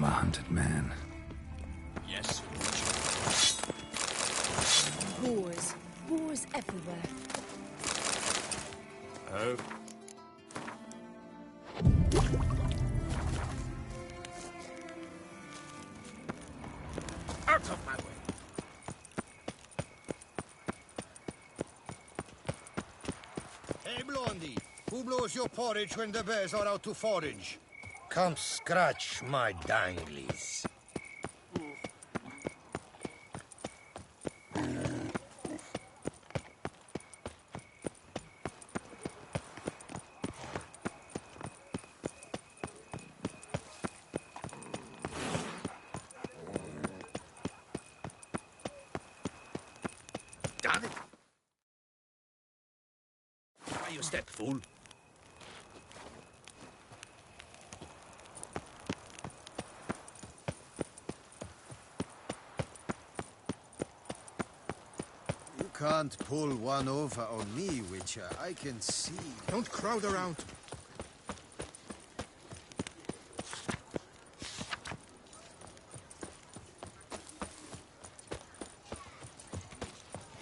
I'm a hunted man. Yes. Wars. Wars everywhere. Oh. Out of my way. Hey, Blondie. Who blows your porridge when the bears are out to forage? Come scratch my danglies. Damn it! Why you step, fool? You can't pull one over on me, Witcher. I can see. Don't crowd around.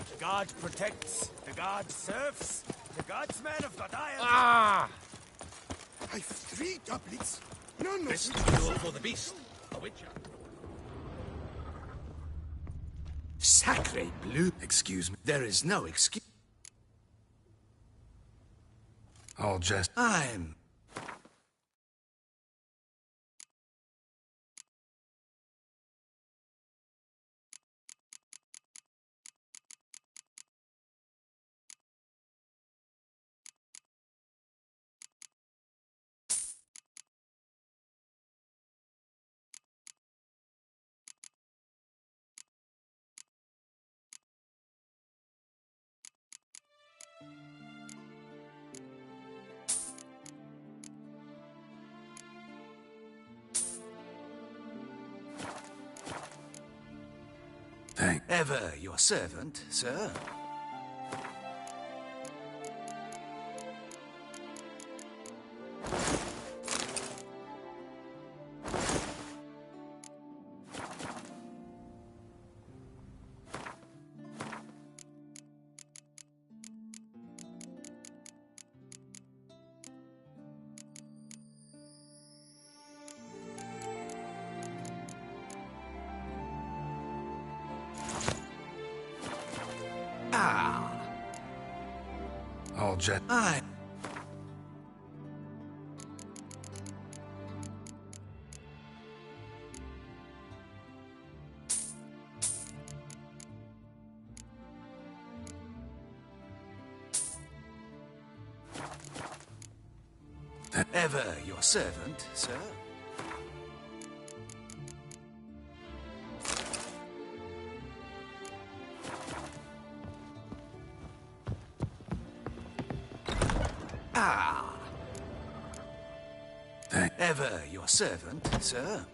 The god protects, the god serves, the god's men have got iron. Ah! I've 3 doublets. None This of is them. fuel for the beast, a witcher. Sacre bleu. Excuse me. There is no excuse. I'll just... I'm... Thank... Ever your servant, sir. Ah, I'll just... I... Ever your servant, sir. Ah. Thank... Ever your servant, sir.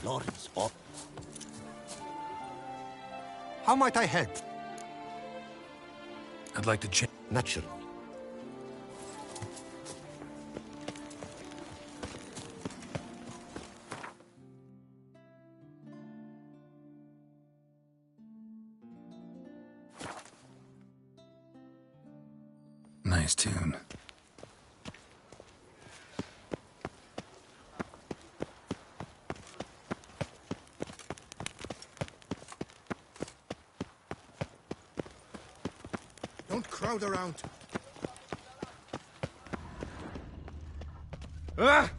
Lawrence, up. How might I help? I'd like to change... Naturally. Nice tune. Don't crowd around. Ah!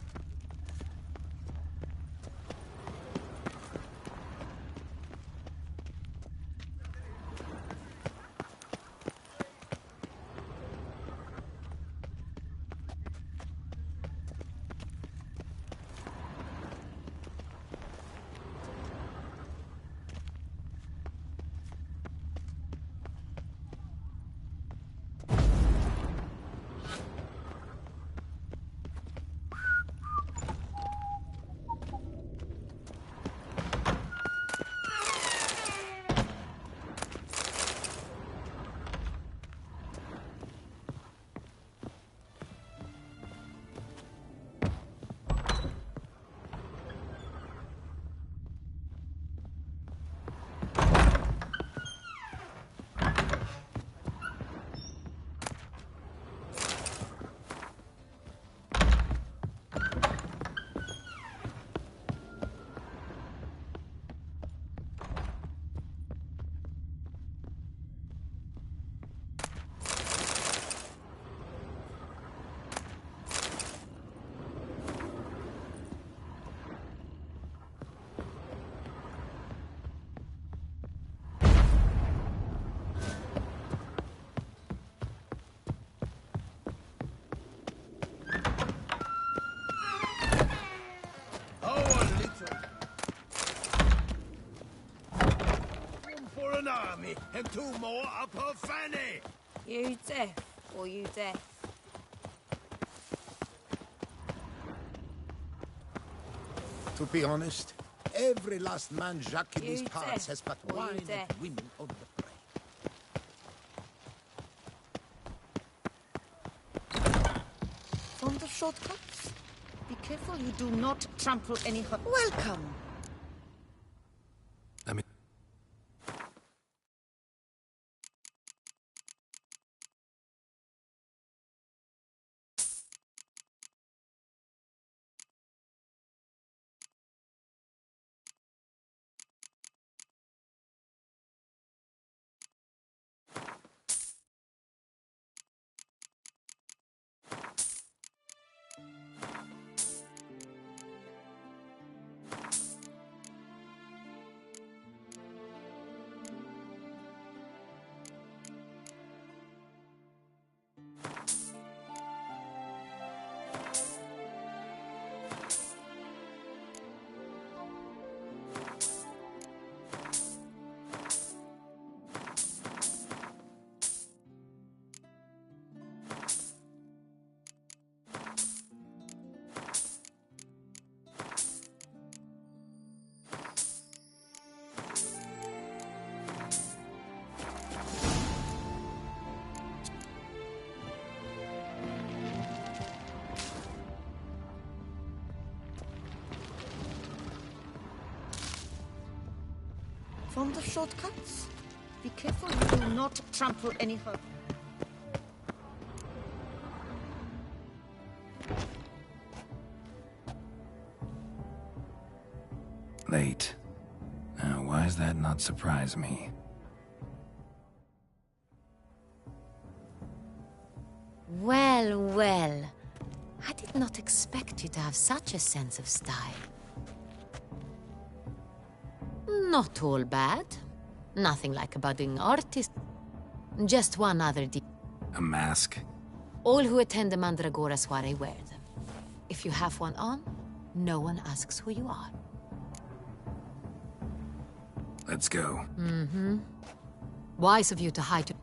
army and 2 more up her fanny. You deaf or you deaf? To be honest, every last man Jacques in these You parts deaf has but or you wine deaf? and women on the brain. From the shortcuts? Be careful you do not trample any... Welcome! I mean... From the shortcuts? Be careful you do not trample any... Late. Now, why does that not surprise me? Well, well. I did not expect you to have such a sense of style. Not all bad. Nothing like a budding artist. Just one other A mask? All who attend the Mandragora soiree wear them. If you have one on, no one asks who you are. Let's go. Mm-hmm. Wise of you to hide...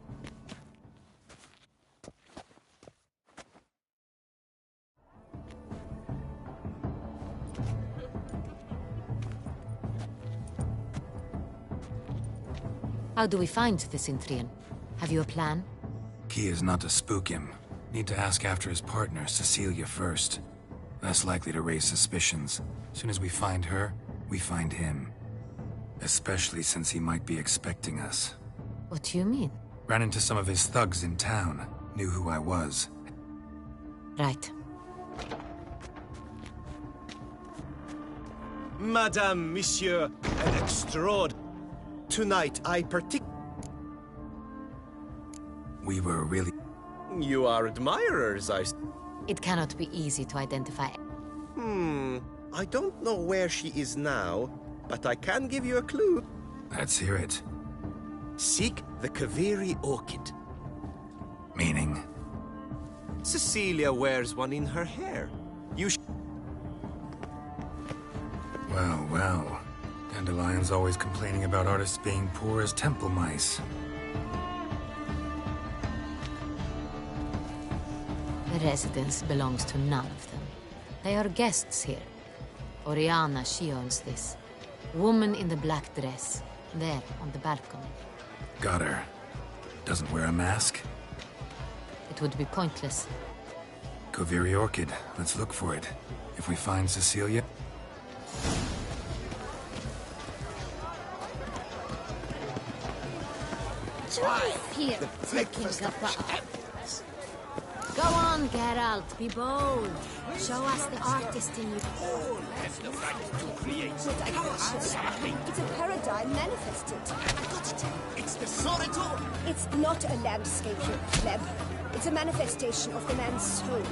How do we find this Intrian? Have you a plan? Key is not to spook him. Need to ask after his partner, Cecilia, first. Less likely to raise suspicions. Soon as we find her, we find him. Especially since he might be expecting us. What do you mean? Ran into some of his thugs in town. Knew who I was. Right. Madame, Monsieur, an extraordinary. Tonight, We were really... You are admirers, It cannot be easy to identify... I don't know where she is now, but I can give you a clue. Let's hear it. Seek the Kaveri orchid. Meaning? Cecilia wears one in her hair. You Well, well. Dandelion's always complaining about artists being poor as temple mice. The residence belongs to none of them. They are guests here. Oriana, she owns this. Woman in the black dress. There, on the balcony. Got her. Doesn't wear a mask? It would be pointless. Kaveri Orchid. Let's look for it. If we find Cecilia... Here, freaking kappa. Go on, Geralt, be bold. Show us the artist in you. It's a paradigm manifested. It's the Soritor! It's not a landscape, Leb. It's a manifestation of the man's soul.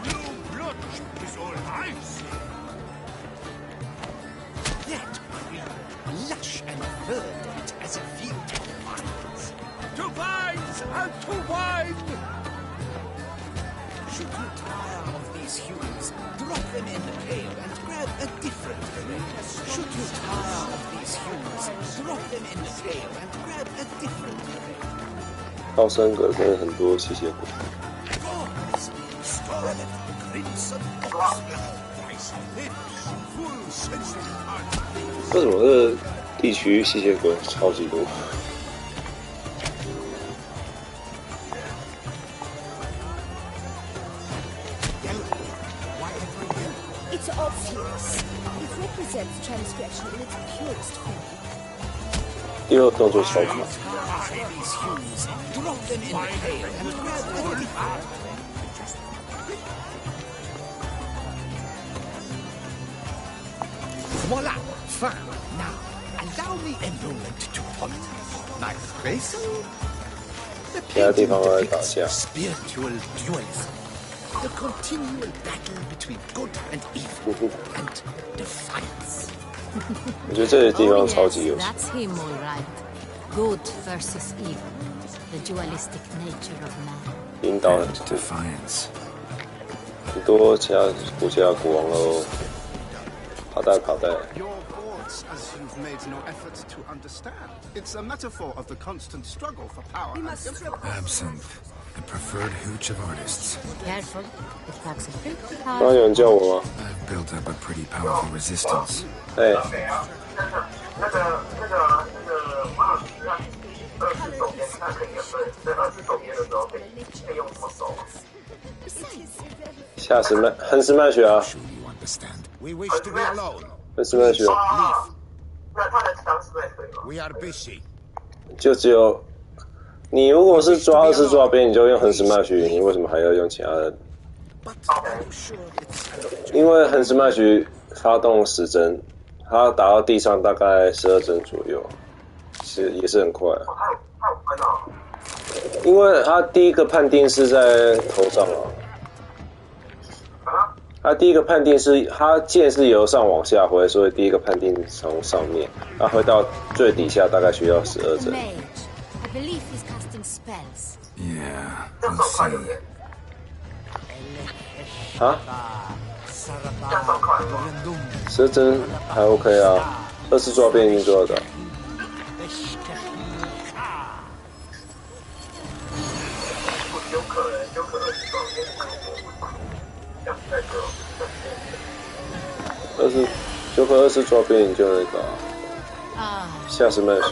No blood is all I see. That cream, lush and verdant as a field of vines. To vines and to wine! Should you tire of these humans, drop them in the pail and grab a different array. Should you tire of these humans, drop them in the pail and grab a different array. 高升格真的很多吸血鬼。为什么这个地区吸血鬼超级多？ It's obvious. It represents transgression in its purest form. 第二个动作超快。 Voila! Fine. Now, allow the enrollment to point. My race? The painting depicts spiritual dualism. The continual battle between good and evil and defiance. 我觉得这个地方超级有趣。 That's him, all right. Good versus evil. The dualistic nature of man. 引导很 Defiance. 很多其他国家国王都卡带。 Your boards, as you've made no effort to understand. It's a metaphor of the constant struggle for power and influence. Absinthe. The preferred hooch of artists. Careful. It packs a pretty 刚刚有 hard. 人叫我吗？ I've built up a pretty powerful resistance. 哎，夏时曼亨斯曼雪啊， Sure you understand. We wish to be alone. 亨斯曼雪 Leave. We are busy. 就只有你如果是抓2次抓边，你就用亨斯曼雪，你为什么还要用其他的？ But I'm sure it's 因为亨斯曼雪发动10帧，它打到地上大概12帧左右，其实也是很快。因为它第一个判定是在头上啊。 他第一个判定是，他剑是由上往下挥，所以第一个判定从上面，他挥到最底下大概需要12 The 帧。 mage. I believe he's casting spells. Yeah, we'll see. 啊？12帧还 OK 啊，2次抓边已经做得到。就和2次抓边你就那个夏时曼雪。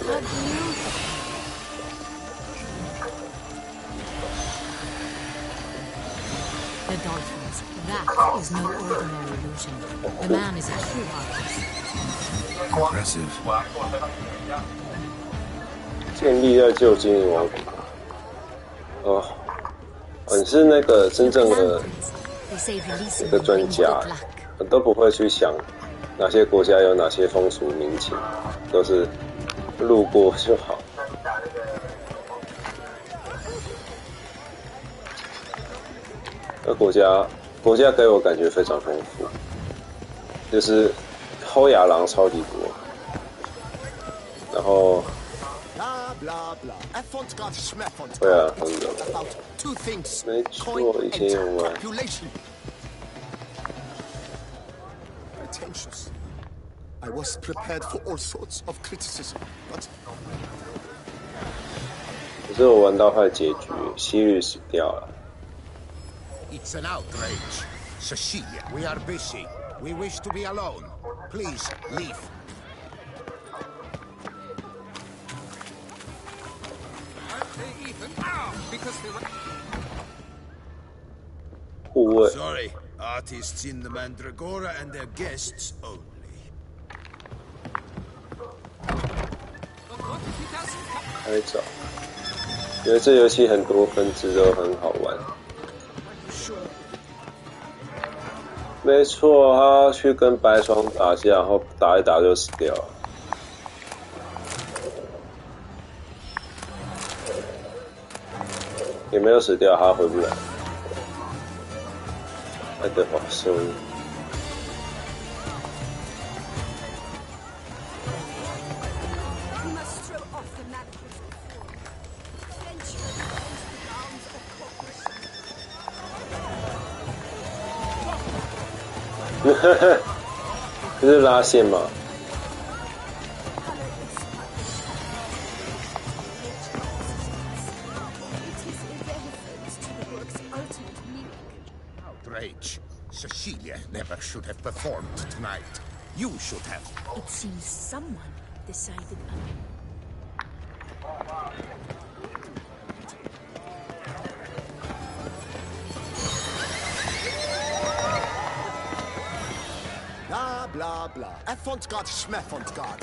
The dolphins. That is no ordinary illusion. The man is a true artist. Impressive. 建立在旧精灵王国。哦，你是那个真正的 They say 那 releasing 个 will 专 bring 家 good luck.，我都不会去想哪些国家有哪些风俗民情，都是路过就好。那国家给我感觉非常丰富，就是后亚狼超级多，然后 Blah, blah, blah. Avant-garde schmaffant. 对啊，很多。 About two things. 没 Coin 错，以前有 and 玩。 population. Pretentious. I was prepared for all sorts of criticism, but 可是我玩到它的结局，希律死掉了。 It's an outrage. Cecilia, we are busy. We wish to be alone. Please, leave. 护卫 Sorry, artists in the Mandragora and their guests only. 开找，觉得这游戏很多分支都很好玩。没错，他去跟白霜打架，然后打一打就死掉了。也没有死掉，他回不来。爱德华收。 We must throw off the mantles of form. Venture into the realms of corpus. 不是拉线吗？ Outrage. Cecilia never should have performed tonight. You should have. It seems someone decided Blah, blah, blah. Effont-God, schmeffont-God.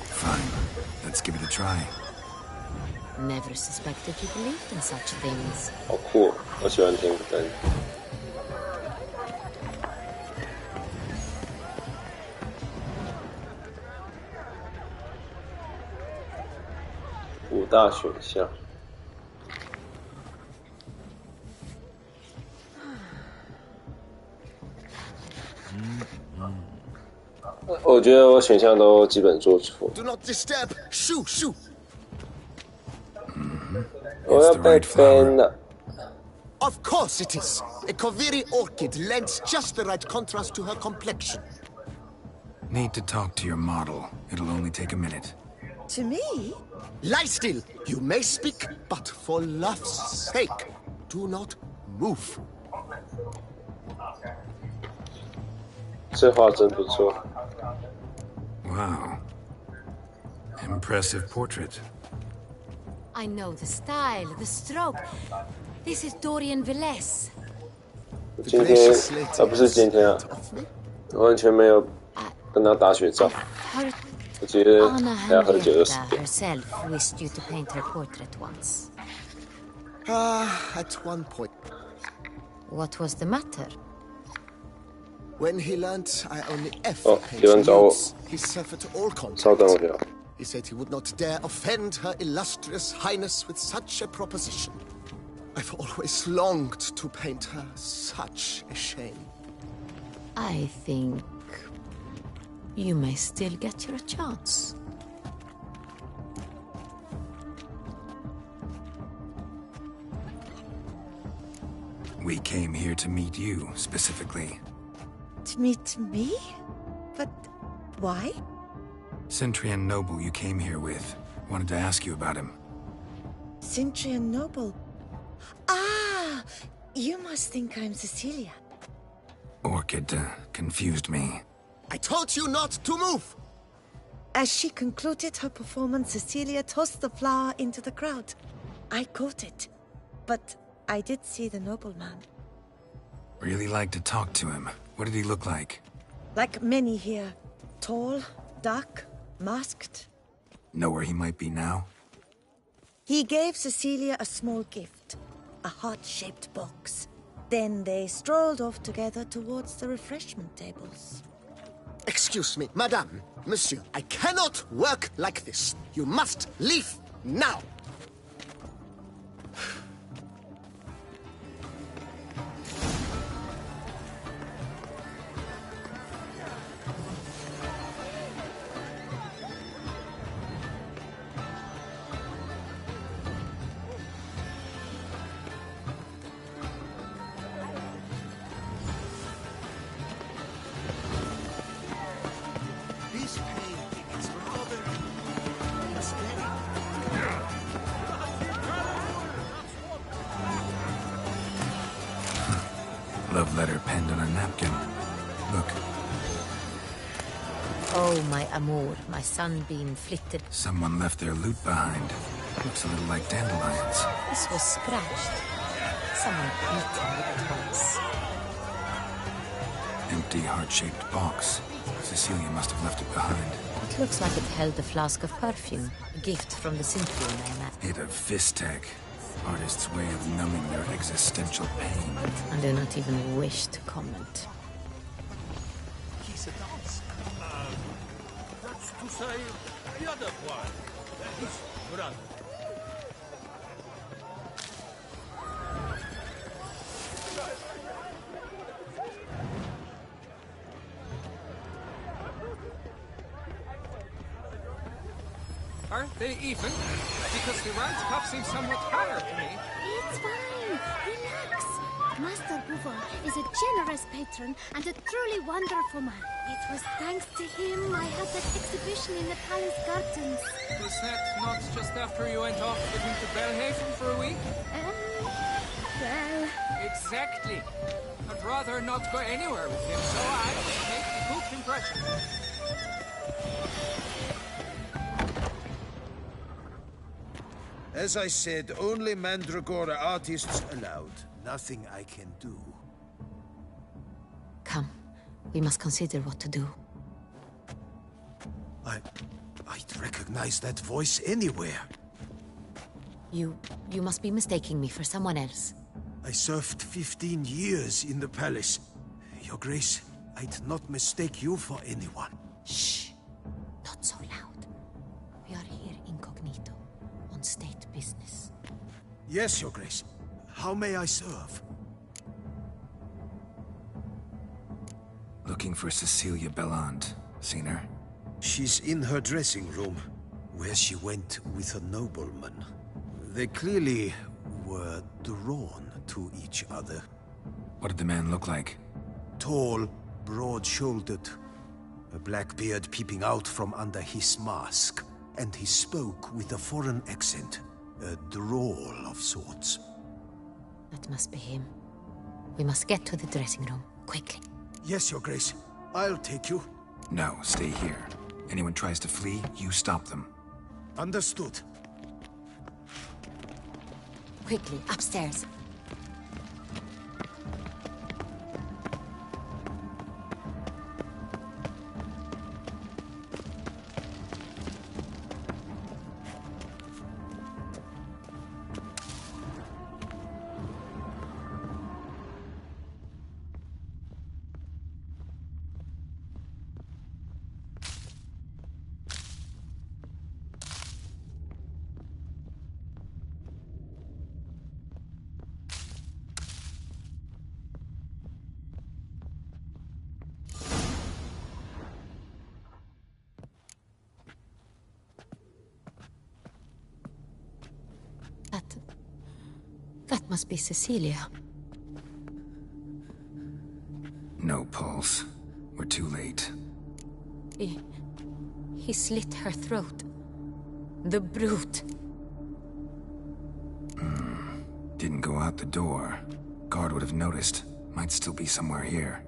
Fine. Let's give it a try. Never suspected you believed in such things. 好酷、哦，我喜欢天舞灯。五大选项。我觉得我选项都基本做错。 Do not disturb. Shoo, shoo. 我要被 ban 了。 Of course it is. A Koviri orchid lends just the right contrast to her complexion. Need to talk to your model. It'll only take a minute. To me? Lie still. You may speak, but for love's sake, do not move. 这画真不错。 Wow. Impressive portrait. I know the style, the stroke. This is Dorian Velez. 今天不是今天啊，完全没有跟他打雪仗。 Her 我觉得 Anna 还要喝酒就死。 Henrietta herself wished you to paint her portrait once. At one point, What was the matter? when he learned I only F 哦， paint 有人找我， nudes, he severed all 稍等 contact. 我一下。 He said he would not dare offend her illustrious highness with such a proposition. I've always longed to paint her. Such a shame. I think you may still get your chance. We came here to meet you, specifically. To meet me? But why? Centrian Noble you came here with. Wanted to ask you about him. Centrian Noble. Ah! You must think I'm Cecilia. Orchid confused me. I told you not to move! As she concluded her performance, Cecilia tossed the flower into the crowd. I caught it, but I did see the nobleman. Really like to talk to him. What did he look like? Like many here. Tall, dark, masked. Know where he might be now? He gave Cecilia a small gift, a heart-shaped box. Then they strolled off together towards the refreshment tables. Excuse me, madame, monsieur, I cannot work like this. You must leave now. This painting is rather inspiring. Love letter penned on a napkin. Look, Oh, my amour, my sunbeam flitted. someone left their loot behind. Looks a little like dandelions. This was scratched. Someone beaten with it once. Empty heart-shaped box. Cecilia must have left it behind. It looks like it held a flask of perfume, a gift from the Symphony man. Hit of Fistech. Artist's way of numbing their existential pain. I do not even wish to comment. He's a dancer. That's to say, the other one. His brother. Are they even? Because the round cup seems somewhat higher to me. It's fine. relax. Master Bouvoir is a generous patron and a truly wonderful man. It was thanks to him I had that exhibition in the palace gardens. Was that not just after you went off with him to Belhaven for a week? Well... Exactly. I'd rather not go anywhere with him, so I make a good impression. As I said, only Mandragora artists allowed. Nothing I can do. Come. We must consider what to do. I'd recognize that voice anywhere. You must be mistaking me for someone else. I served 15 years in the palace. Your Grace, I'd not mistake you for anyone. Shh. Not so loud. We are here incognito, on state business. Yes, Your Grace. How may I serve? Looking for Cecilia Belland. Seen her? She's in her dressing room, where she went with a nobleman. They clearly were drawn to each other. What did the man look like? Tall, broad-shouldered, a black beard peeping out from under his mask, and he spoke with a foreign accent, a drawl of sorts. That must be him. We must get to the dressing room, quickly. Yes, Your Grace. I'll take you. No, stay here. Anyone tries to flee, you stop them. Understood. Quickly, upstairs. That must be Cecilia. No pulse. We're too late. He slit her throat. The brute. Didn't go out the door. Guard would have noticed. Might still be somewhere here.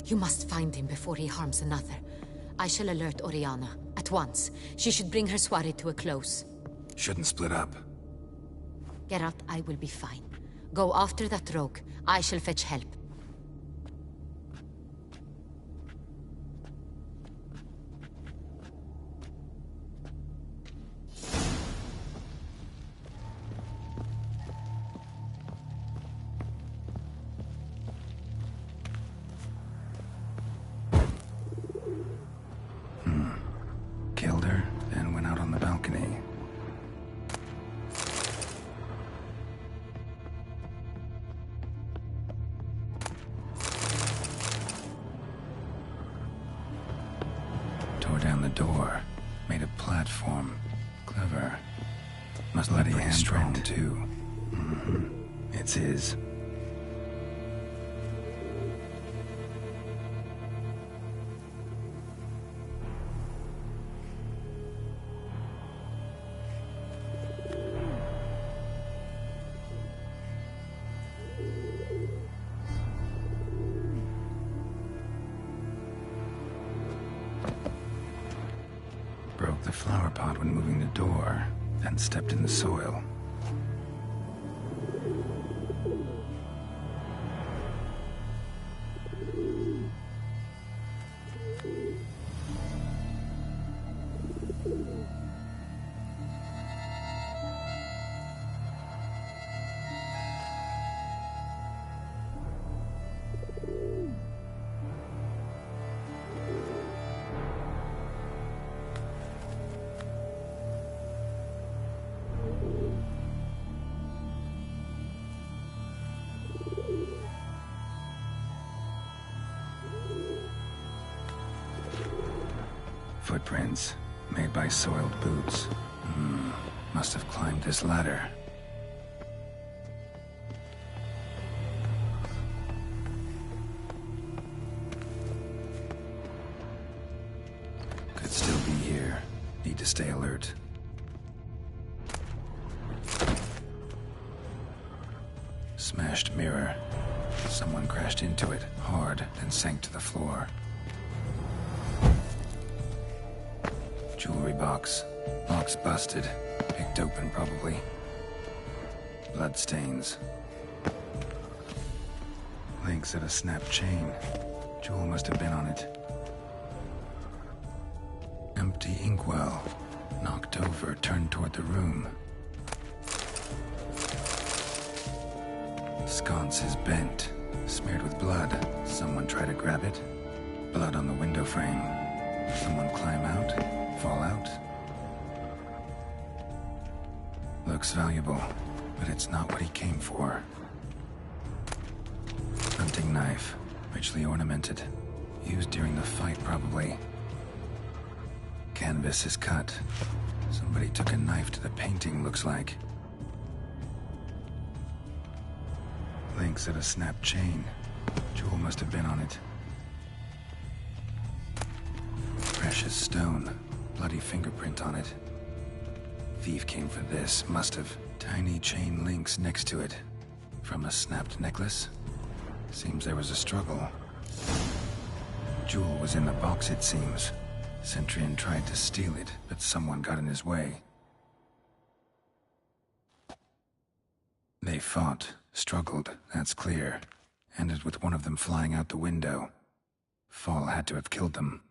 You must find him before he harms another. I shall alert Oriana. At once. She should bring her soirée to a close. Shouldn't split up. Geralt, I will be fine. Go after that rogue. I shall fetch help. Killed her, and went out on the balcony. Tore down the door. Made a platform. Clever. Must let it strong too. It's his. Broke the flower pot when moving the door, then stepped in the soil. Footprints, made by soiled boots. Must have climbed this ladder. Need to stay alert. Smashed mirror. Someone crashed into it hard and sank to the floor. Jewelry box. Box busted. Picked open, probably. Blood stains. Links of a snapped chain. Jewel must have been on it. Empty inkwell. Knocked over, turned toward the room. Sconce is bent. Smeared with blood. Someone try to grab it. Blood on the window frame. Someone climb out? Fall out? Looks valuable, but it's not what he came for. Hunting knife. Richly ornamented. Used during the fight, probably. Canvas is cut. Somebody took a knife to the painting, looks like. Links of a snapped chain. Jewel must have been on it. Precious stone. Bloody fingerprint on it. Thief came for this, must have. Tiny chain links next to it. From a snapped necklace? Seems there was a struggle. Jewel was in the box, it seems. Centurion tried to steal it, but someone got in his way. They fought, struggled, that's clear. Ended with one of them flying out the window. Fall had to have killed them.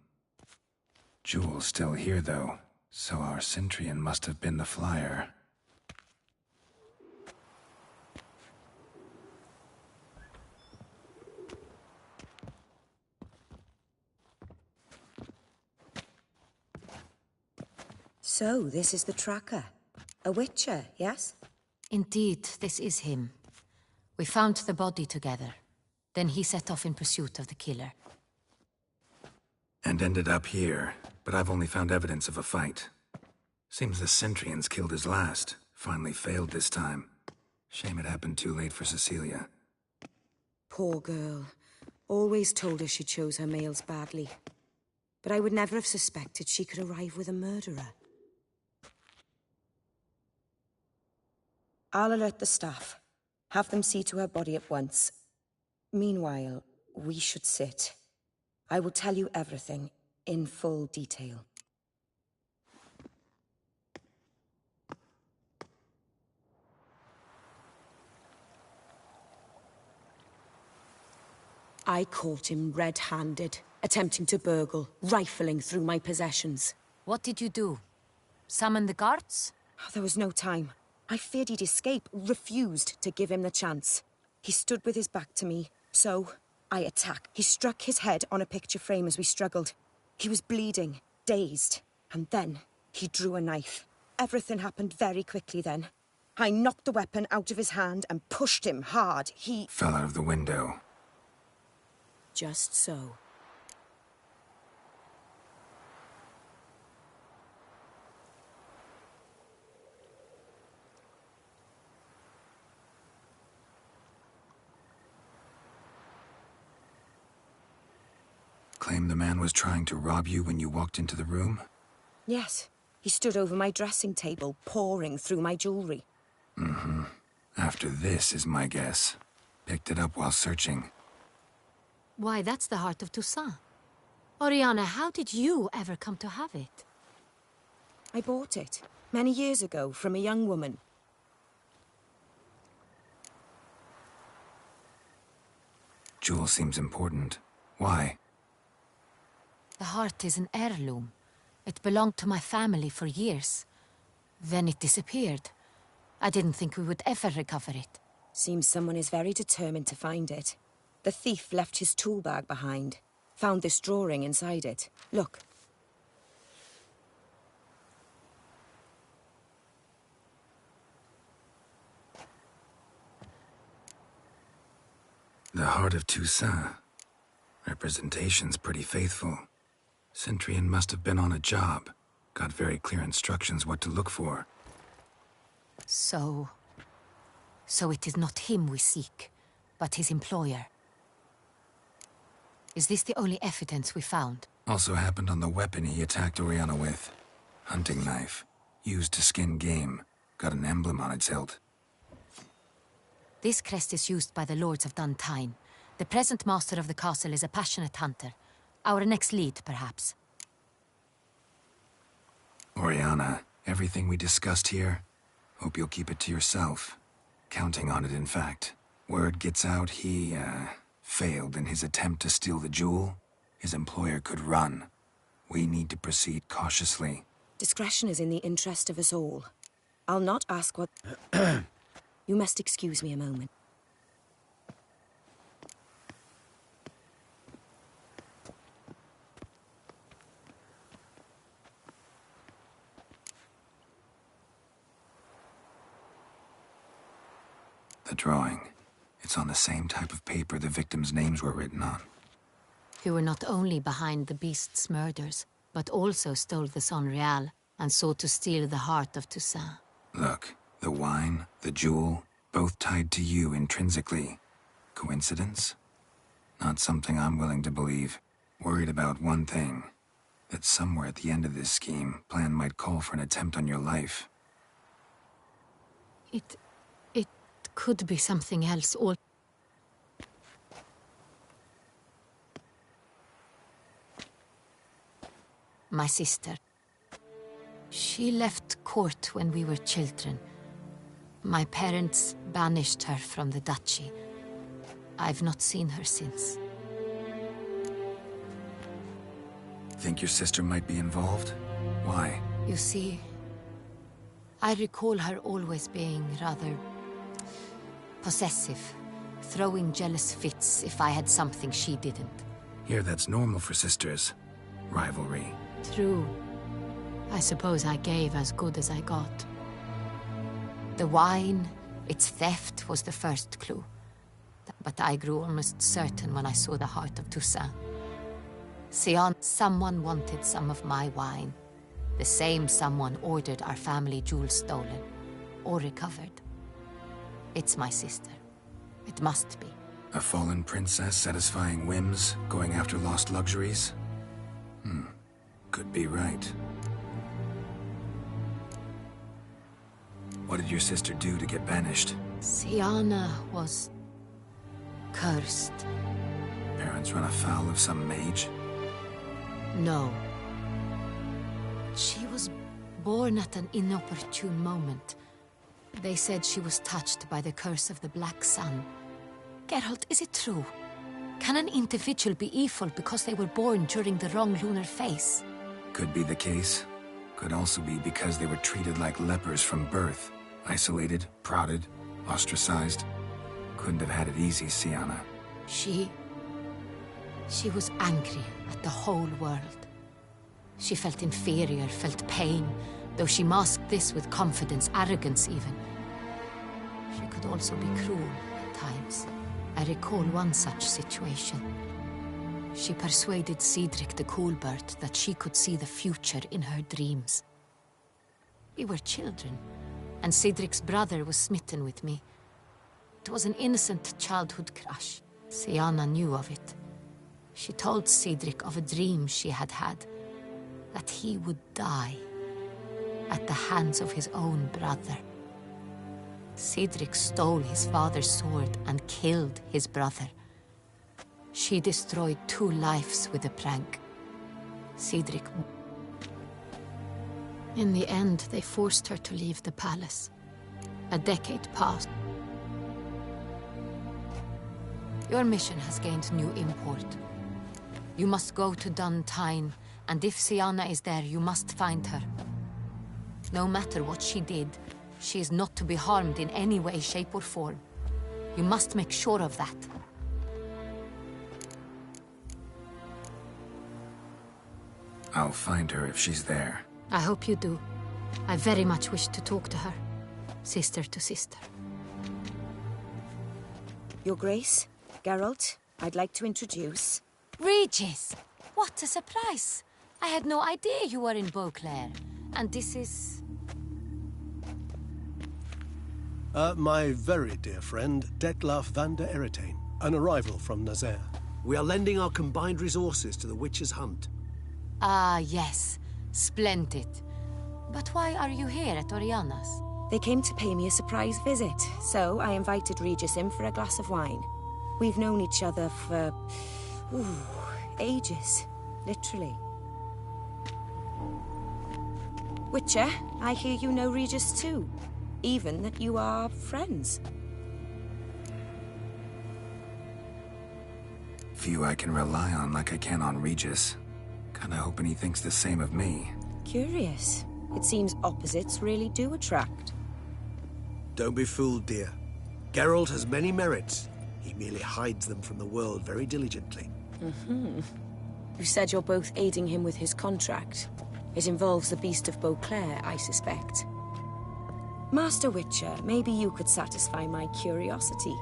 Jewel's still here, though, so our Centurion must have been the flyer. So, this is the tracker. A witcher, yes? Indeed, this is him. We found the body together. Then he set off in pursuit of the killer. And ended up here, but I've only found evidence of a fight. Seems the Centurions killed his last. Finally failed this time. Shame it happened too late for Cecilia. Poor girl. Always told her she chose her males badly. But I would never have suspected she could arrive with a murderer. I'll alert the staff. Have them see to her body at once. Meanwhile, we should sit. I will tell you everything, in full detail. I caught him red-handed, attempting to burgle, rifling through my possessions. What did you do? Summon the guards? There was no time. I feared he'd escape, refused to give him the chance. He stood with his back to me, so I attacked. He struck his head on a picture frame as we struggled. He was bleeding, dazed, and then he drew a knife. Everything happened very quickly then. I knocked the weapon out of his hand and pushed him hard. He fell out of the window. Just so. Claim the man was trying to rob you when you walked into the room? Yes. He stood over my dressing table, pouring through my jewelry. Mm-hmm. After this is my guess. Picked it up while searching. Why, that's the heart of Toussaint. Oriana, how did you ever come to have it? I bought it, many years ago, from a young woman. Jewel seems important. Why? The heart is an heirloom. It belonged to my family for years. Then it disappeared. I didn't think we would ever recover it. Seems someone is very determined to find it. The thief left his tool bag behind. Found this drawing inside it. Look. The heart of Toussaint. Representation's pretty faithful. Centurion must have been on a job. Got very clear instructions what to look for. So it is not him we seek, but his employer. Is this the only evidence we found? Also happened on the weapon he attacked Oriana with. Hunting knife. Used to skin game. Got an emblem on its hilt. This crest is used by the lords of Duntine. The present master of the castle is a passionate hunter. Our next lead, perhaps. Oriana, everything we discussed here, hope you'll keep it to yourself. Counting on it, in fact. Word gets out he, failed in his attempt to steal the jewel. His employer could run. We need to proceed cautiously. Discretion is in the interest of us all. I'll not ask what... You must excuse me a moment. The drawing. It's on the same type of paper the victims' names were written on. Who were not only behind the beast's murders, but also stole the Son Real and sought to steal the heart of Toussaint. Look, the wine, the jewel, both tied to you intrinsically. Coincidence? Not something I'm willing to believe. Worried about one thing. That somewhere at the end of this scheme, plan might call for an attempt on your life. It could be something else all... My sister. She left court when we were children. My parents banished her from the duchy. I've not seen her since. Think your sister might be involved? Why? You see, I recall her always being rather possessive, throwing jealous fits if I had something she didn't. Here, that's normal for sisters. Rivalry. True. I suppose I gave as good as I got. The wine, its theft, was the first clue. But I grew almost certain when I saw the heart of Toussaint. Someone wanted some of my wine. The same someone ordered our family jewels stolen. Or recovered. It's my sister. It must be. A fallen princess satisfying whims, going after lost luxuries? Could be right. What did your sister do to get banished? Siana was... cursed. Parents run afoul of some mage? No. She was born at an inopportune moment. They said she was touched by the curse of the Black Sun. Geralt, is it true? Can an individual be evil because they were born during the wrong lunar phase? Could be the case. Could also be because they were treated like lepers from birth. Isolated, prodded, ostracized. Couldn't have had it easy, Siana. She was angry at the whole world. She felt inferior, felt pain, though she masked this with confidence, arrogance even. She could also be cruel at times. I recall one such situation. She persuaded Cedric the Coolbird that she could see the future in her dreams. We were children, and Cedric's brother was smitten with me. It was an innocent childhood crush. Siana knew of it. She told Cedric of a dream she had had, that he would die at the hands of his own brother. Cedric stole his father's sword and killed his brother. She destroyed 2 lives with a prank. Cedric... In the end, they forced her to leave the palace. A decade passed. Your mission has gained new import. You must go to Duntine, and if Siana is there, you must find her. No matter what she did, she is not to be harmed in any way, shape, or form. You must make sure of that. I'll find her if she's there. I hope you do. I very much wish to talk to her. Sister to sister. Your Grace, Geralt, I'd like to introduce... Regis! What a surprise! I had no idea you were in Beauclair. And this is... My very dear friend, Detlaf van der Eretain, an arrival from Nazaire. We are lending our combined resources to the Witch's Hunt. Ah, yes. Splendid. But why are you here at Oriana's? They came to pay me a surprise visit, so I invited Regis in for a glass of wine. We've known each other for... ages. Literally. Witcher, I hear you know Regis too. Even that you are friends. Few I can rely on like I can on Regis. Kinda hoping he thinks the same of me. Curious. It seems opposites really do attract. Don't be fooled, dear. Geralt has many merits. He merely hides them from the world very diligently. You said you're both aiding him with his contract. It involves the Beast of Beauclair, I suspect. Master Witcher, maybe you could satisfy my curiosity.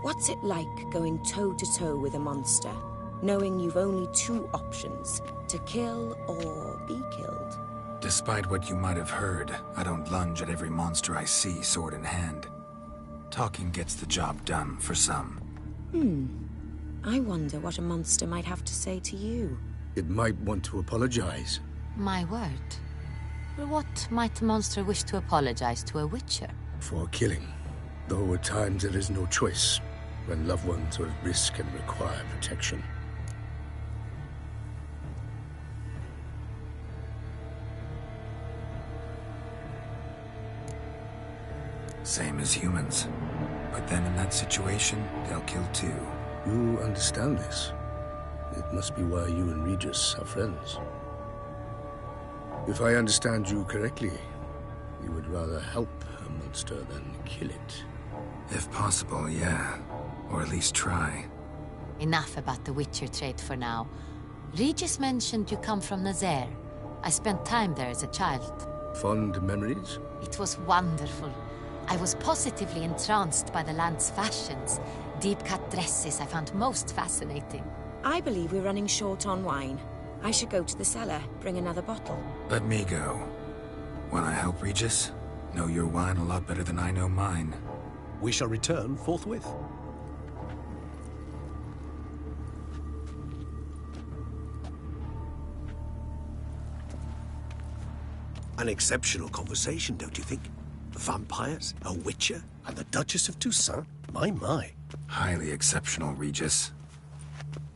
What's it like going toe-to-toe with a monster, knowing you've only two options, to kill or be killed? Despite what you might have heard, I don't lunge at every monster I see sword in hand. Talking gets the job done for some. I wonder what a monster might have to say to you. It might want to apologize. My word. Well, what might the monster wish to apologize to a Witcher? For killing. Though at times there is no choice, when loved ones are at risk and require protection. Same as humans. Put them in that situation, they'll kill too. You understand this. It must be why you and Regis are friends. If I understand you correctly, you would rather help a monster than kill it. If possible, yeah. Or at least try. Enough about the Witcher trait for now. Regis mentioned you come from Nazaire. I spent time there as a child. Fond memories? It was wonderful. I was positively entranced by the land's fashions. Deep-cut dresses I found most fascinating. I believe we're running short on wine. I should go to the cellar, bring another bottle. Let me go. When I help Regis, know your wine a lot better than I know mine. We shall return forthwith. An exceptional conversation, don't you think? Vampires, a Witcher, and the Duchess of Toussaint? My. Highly exceptional, Regis.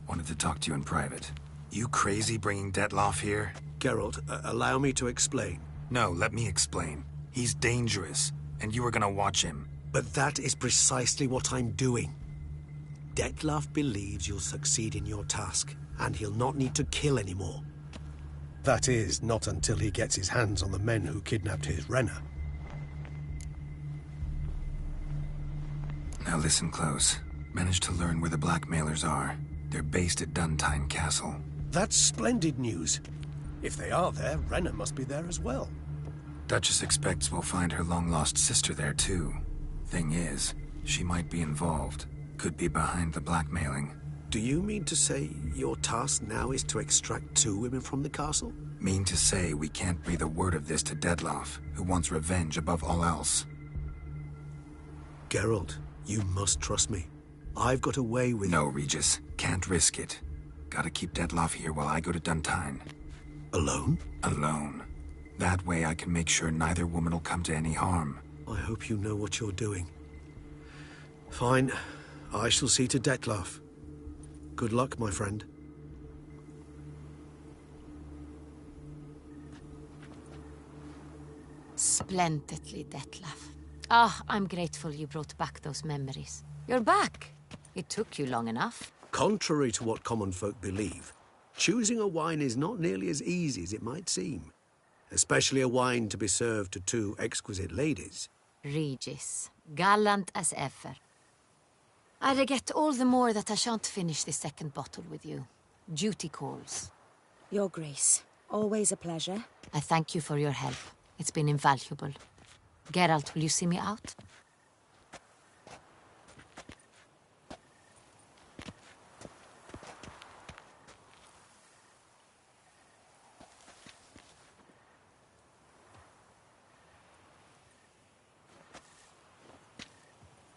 Wanted to talk to you in private. You crazy bringing Detloff here? Geralt, allow me to explain. No, let me explain. He's dangerous, and you are gonna watch him. But that is precisely what I'm doing. Detloff believes you'll succeed in your task, and he'll not need to kill anymore. That is, not until he gets his hands on the men who kidnapped his Renna. Now listen close. Managed to learn where the blackmailers are. They're based at Duntine Castle. That's splendid news. If they are there, Renna must be there as well. Duchess expects we'll find her long-lost sister there, too. Thing is, she might be involved. Could be behind the blackmailing. Do you mean to say your task now is to extract two women from the castle? Mean to say we can't breathe a word of this to Detloff, who wants revenge above all else. Geralt, you must trust me. I've got a way with... No, Regis. Can't risk it. Gotta keep Detloff here while I go to Duntine. Alone? Alone. That way I can make sure neither woman will come to any harm. I hope you know what you're doing. Fine. I shall see to Detloff. Good luck, my friend. Splendidly, Detloff. Ah, I'm grateful you brought back those memories. You're back. It took you long enough. Contrary to what common folk believe, choosing a wine is not nearly as easy as it might seem. Especially a wine to be served to two exquisite ladies. Regis, gallant as ever. I regret all the more that I shan't finish this second bottle with you. Duty calls. Your Grace, always a pleasure. I thank you for your help. It's been invaluable. Geralt, will you see me out?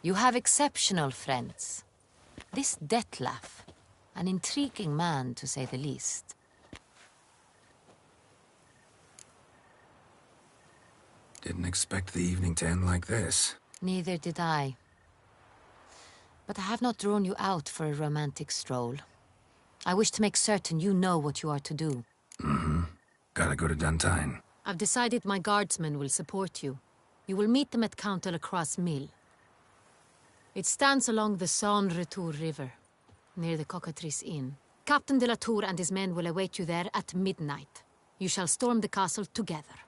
You have exceptional friends. This Detloff, an intriguing man to say the least. Didn't expect the evening to end like this. Neither did I. But I have not drawn you out for a romantic stroll. I wish to make certain you know what you are to do. Mm-hmm. Gotta go to Duntine. I've decided my guardsmen will support you. You will meet them at Count de la Croix Mill. It stands along the Saône-Retour River, near the Cockatrice Inn. Captain de la Tour and his men will await you there at midnight. You shall storm the castle together.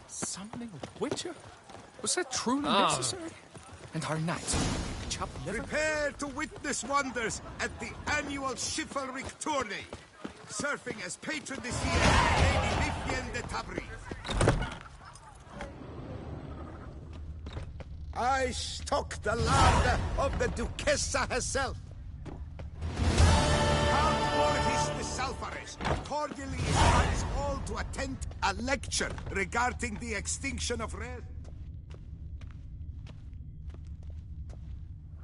Summoning a witcher? Was that truly necessary? And our knights chop liver? Prepare to witness wonders at the annual chivalric tourney. Surfing as patron this year, Lady Vivienne de Tabriz. I stalk the laughter of the Duchessa herself. Count de Salfares cordially invites all to attend a lecture regarding the extinction of rare...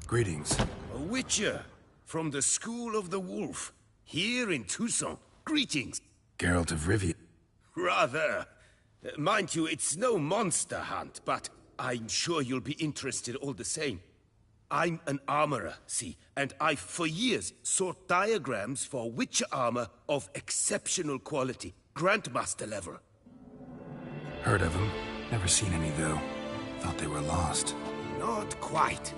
Greetings. A witcher from the School of the Wolf, here in Tucson. Greetings. Geralt of Rivia. Rather. Mind you, it's no monster hunt, but I'm sure you'll be interested all the same. I'm an armorer, see, and I've for years sought diagrams for witcher armor of exceptional quality, Grandmaster level. Heard of them. Never seen any, though. Thought they were lost. Not quite.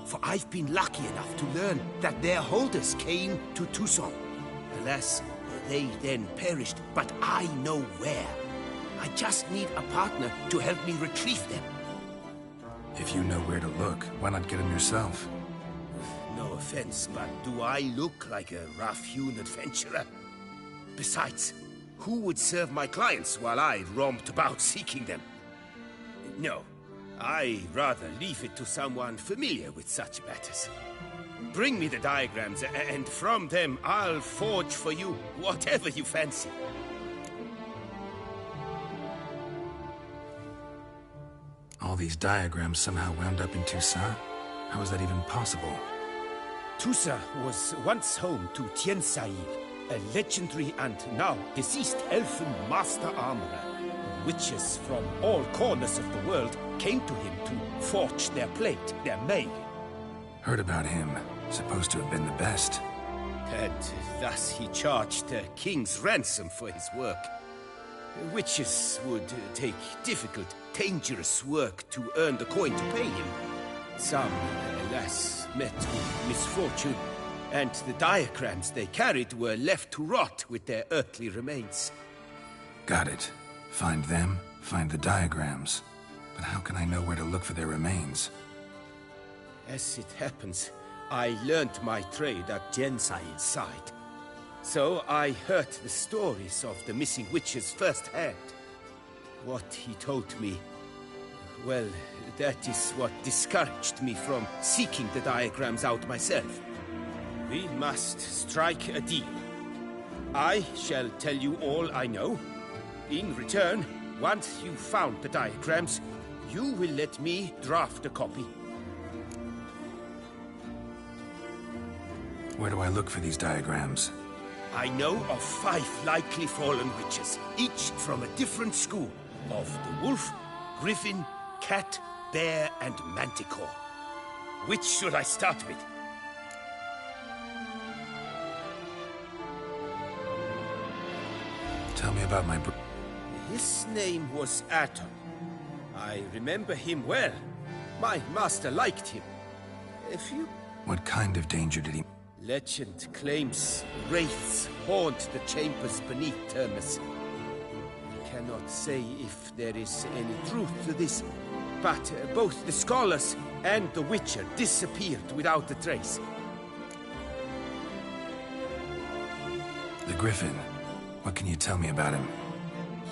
For I've been lucky enough to learn that their holders came to Tucson. Alas, they then perished, but I know where. I just need a partner to help me retrieve them. If you know where to look, why not get them yourself? No offense, but do I look like a rough-hewn adventurer? Besides, who would serve my clients while I romped about seeking them? No, I'd rather leave it to someone familiar with such matters. Bring me the diagrams, and from them I'll forge for you whatever you fancy. All these diagrams somehow wound up in Toussaint? How is that even possible? Toussaint was once home to Tien Saib, a legendary and now deceased elfin master armorer. Witches from all corners of the world came to him to forge their plate, their mail. Heard about him. Supposed to have been the best. And thus he charged a king's ransom for his work. Witches would take difficult, dangerous work to earn the coin to pay him. Some, alas, met with misfortune, and the diagrams they carried were left to rot with their earthly remains. Got it. Find them, find the diagrams. But how can I know where to look for their remains? As it happens, I learned my trade at Jensai's side. So I heard the stories of the missing witches firsthand. What he told me, well, that is what discouraged me from seeking the diagrams out myself. We must strike a deal. I shall tell you all I know. In return, once you've found the diagrams, you will let me draft a copy. Where do I look for these diagrams? I know of 5 likely fallen witches, each from a different school of the wolf, griffin, cat, bear, and manticore. Which should I start with? Tell me about my His name was Aton. I remember him well. My master liked him. If you... What kind of danger did he... Legend claims wraiths haunt the chambers beneath Termus. I cannot say if there is any truth to this, but both the scholars and the Witcher disappeared without a trace. The Griffin. What can you tell me about him?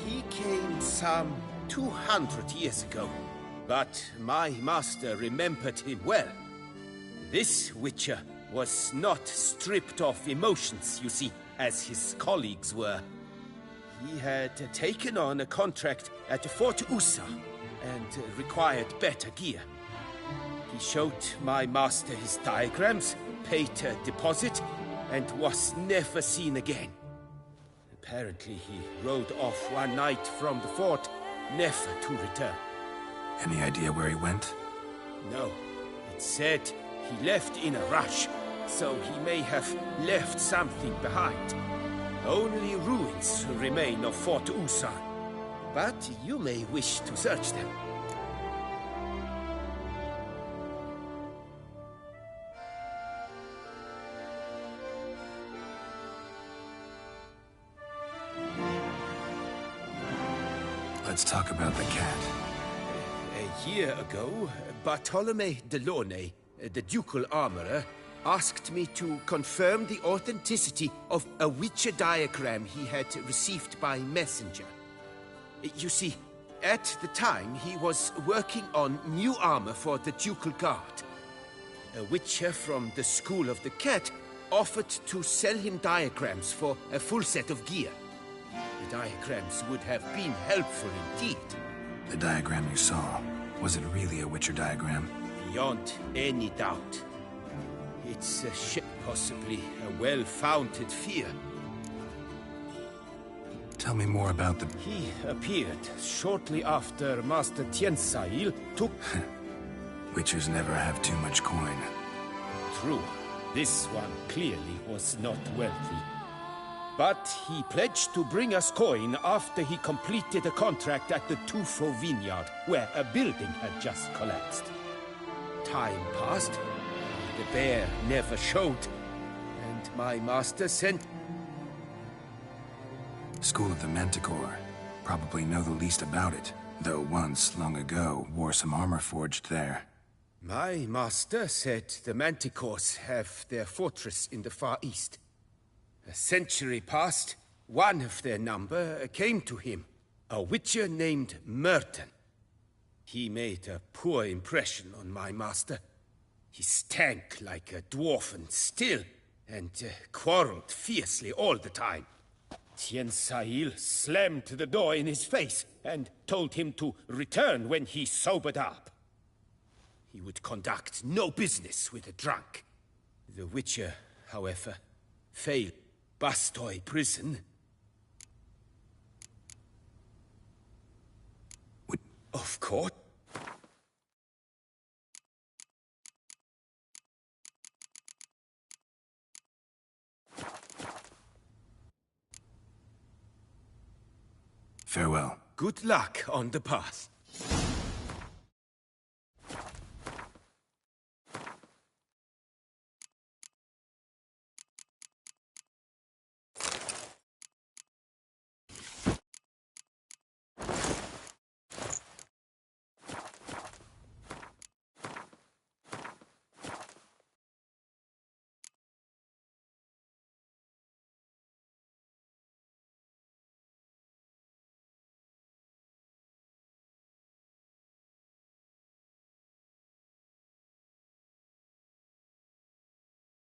He came some 200 years ago, but my master remembered him well. This Witcher was not stripped of emotions, you see, as his colleagues were. He had taken on a contract at Fort Usa and required better gear. He showed my master his diagrams, paid a deposit, and was never seen again. Apparently, he rode off one night from the fort, never to return. Any idea where he went? No. It said he left in a rush, so he may have left something behind. Only ruins remain of Fort Usan, but you may wish to search them. Let's talk about the cat. A year ago, Bartolome Delaunay, the ducal armorer, asked me to confirm the authenticity of a Witcher diagram he had received by messenger. You see, at the time he was working on new armor for the ducal guard. A Witcher from the School of the Cat offered to sell him diagrams for a full set of gear. The diagrams would have been helpful indeed. The diagram you saw, was it really a Witcher diagram? Beyond any doubt. It's possibly a well-founded fear. Tell me more about the... He appeared shortly after Master Tiansail took... Witchers never have too much coin. True. This one clearly was not wealthy. But he pledged to bring us coin after he completed a contract at the Tufo vineyard, where a building had just collapsed. Time passed. The bear never showed, and my master sent... School of the Manticore. Probably know the least about it, though once, long ago, wore some armor forged there. My master said the Manticores have their fortress in the Far East. A century passed, one of their number came to him, a witcher named Merton. He made a poor impression on my master. He stank like a dwarfen still, and quarreled fiercely all the time. Tiansail slammed the door in his face and told him to return when he sobered up. He would conduct no business with a drunk. The Witcher, however, failed. Bastoy prison. Of course. Farewell. Good luck on the path.